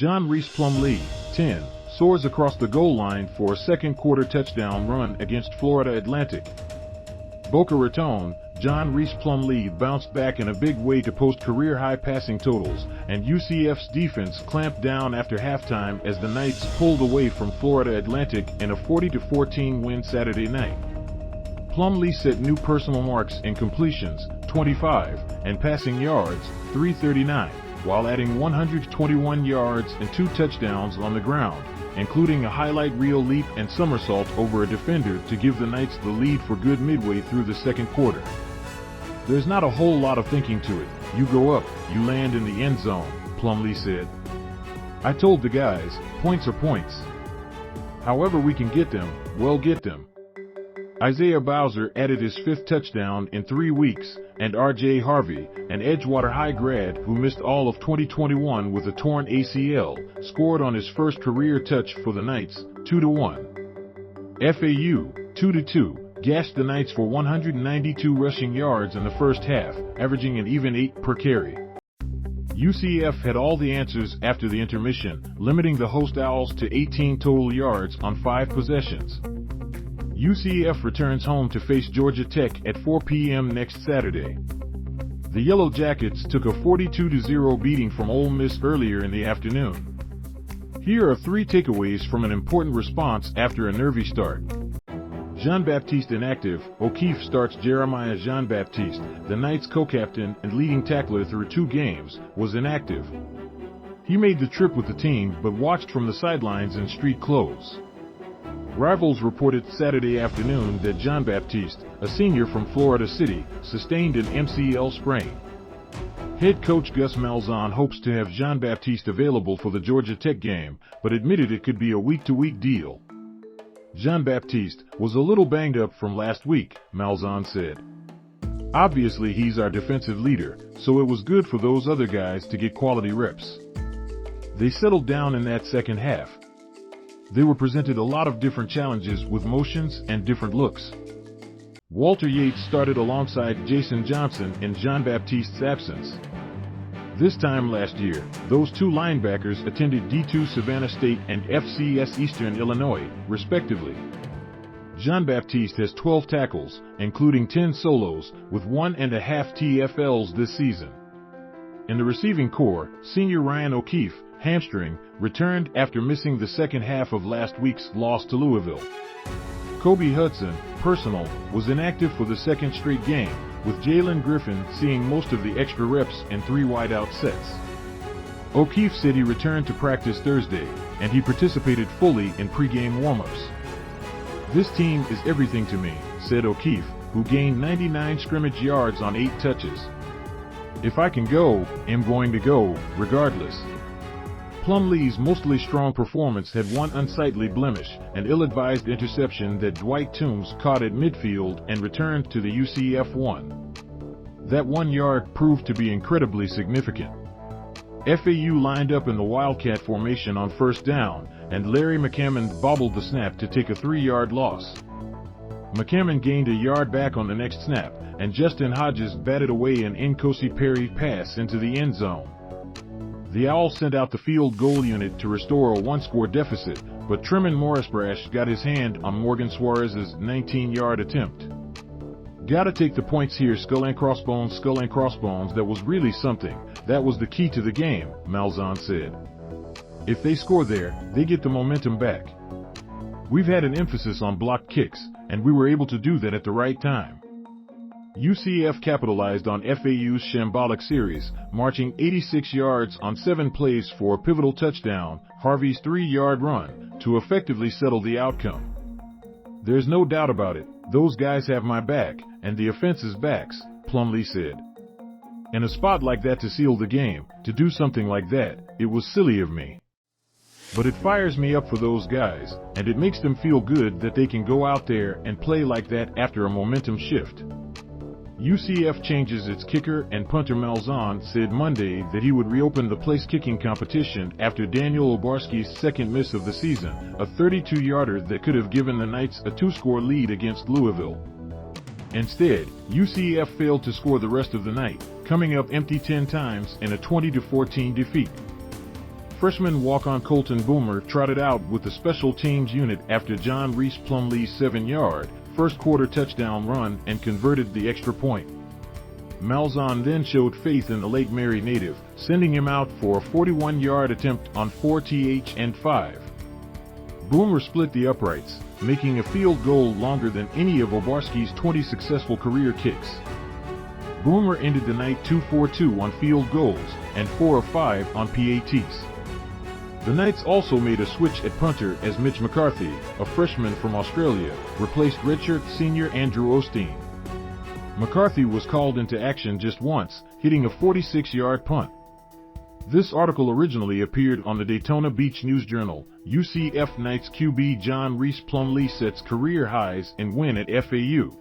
Rhys Plumlee, 10, soars across the goal line for a second-quarter touchdown run against Florida Atlantic. BOCA RATON, Rhys Plumlee bounced back in a big way to post career-high passing totals, and UCF's defense clamped down after halftime as the Knights pulled away from Florida Atlantic in a 40-14 win Saturday night. Plumlee set new personal marks in completions, 25, and passing yards, 339, while adding 121 yards and 2 touchdowns on the ground, including a highlight reel leap and somersault over a defender to give the Knights the lead for good midway through the second quarter. There's not a whole lot of thinking to it. You go up, you land in the end zone, Plumlee said. I told the guys, points are points. However we can get them, we'll get them. Isaiah Bowser added his 5th touchdown in 3 weeks, and RJ Harvey, an Edgewater High grad who missed all of 2021 with a torn ACL, scored on his first career touch for the Knights, 2-1. FAU, 2-2, gashed the Knights for 192 rushing yards in the first half, averaging an even 8 per carry. UCF had all the answers after the intermission, limiting the host Owls to 18 total yards on 5 possessions. UCF returns home to face Georgia Tech at 4 p.m. next Saturday. The Yellow Jackets took a 42-0 beating from Ole Miss earlier in the afternoon. Here are 3 takeaways from an important response after a nervy start. Jean-Baptiste inactive. O'Keefe starts. Jeremiah Jean-Baptiste, the Knights co-captain and leading tackler through 2 games, was inactive. He made the trip with the team but watched from the sidelines in street clothes. Rivals reported Saturday afternoon that Jean-Baptiste, a senior from Florida City, sustained an MCL sprain. Head coach Gus Malzahn hopes to have Jean-Baptiste available for the Georgia Tech game, but admitted it could be a week-to-week deal. Jean-Baptiste was a little banged up from last week, Malzahn said. Obviously he's our defensive leader, so it was good for those other guys to get quality reps. They settled down in that second half. They were presented a lot of different challenges with motions and different looks. Walter Yates started alongside Jason Johnson in Jean-Baptiste's absence. This time last year, those 2 linebackers attended D2 Savannah State and FCS Eastern Illinois, respectively. Jean-Baptiste has 12 tackles, including 10 solos, with 1.5 TFLs this season. In the receiving corps, senior Ryan O'Keefe, hamstring, returned after missing the second half of last week's loss to Louisville. Kobe Hudson, personal, was inactive for the second straight game, with Jaylon Griffin seeing most of the extra reps in 3-wideout sets. O'Keefe said he returned to practice Thursday, and he participated fully in pregame warm-ups. This team is everything to me, said O'Keefe, who gained 99 scrimmage yards on 8 touches. If I can go, I'm going to go, regardless. Plumlee's mostly strong performance had one unsightly blemish, an ill-advised interception that Dwight Toombs caught at midfield and returned to the UCF 1. That 1 yard proved to be incredibly significant. FAU lined up in the Wildcat formation on first down, and Larry McCammon bobbled the snap to take a 3-yard loss. McCammon gained a yard back on the next snap, and Justin Hodges batted away an Nkosi Perry pass into the end zone. The Owls sent out the field goal unit to restore a 1-score deficit, but Tre'Mon Morris-Brash got his hand on Morgan Suarez's 19-yard attempt. Gotta take the points here, skull and crossbones, that was really something. That was the key to the game, Malzahn said. If they score there, they get the momentum back. We've had an emphasis on blocked kicks, and we were able to do that at the right time. UCF capitalized on FAU's shambolic series, marching 86 yards on 7 plays for a pivotal touchdown, Harvey's 3-yard run, to effectively settle the outcome. There's no doubt about it, those guys have my back, and the offense's backs, Plumlee said. In a spot like that to seal the game, to do something like that, it was silly of me. But it fires me up for those guys, and it makes them feel good that they can go out there and play like that after a momentum shift. UCF changes its kicker, and punter Malzahn said Monday that he would reopen the place kicking competition after Daniel Obarski's second miss of the season, a 32-yarder that could have given the Knights a 2-score lead against Louisville. Instead, UCF failed to score the rest of the night, coming up empty 10 times in a 20-14 defeat. Freshman walk-on Colton Boomer trotted out with the special teams unit after Rhys Plumlee's 7-yard, first-quarter touchdown run and converted the extra point. Malzahn then showed faith in the Lake Mary native, sending him out for a 41-yard attempt on 4th and 5. Boomer split the uprights, making a field goal longer than any of Obarski's 20 successful career kicks. Boomer ended the night 2-for-2 on field goals and 4 of 5 on PATs. The Knights also made a switch at punter as Mitch McCarthy, a freshman from Australia, replaced redshirt senior Andrew Osteen. McCarthy was called into action just once, hitting a 46-yard punt. This article originally appeared on the Daytona Beach News Journal. UCF Knights QB Rhys Plumlee sets career highs and win at FAU.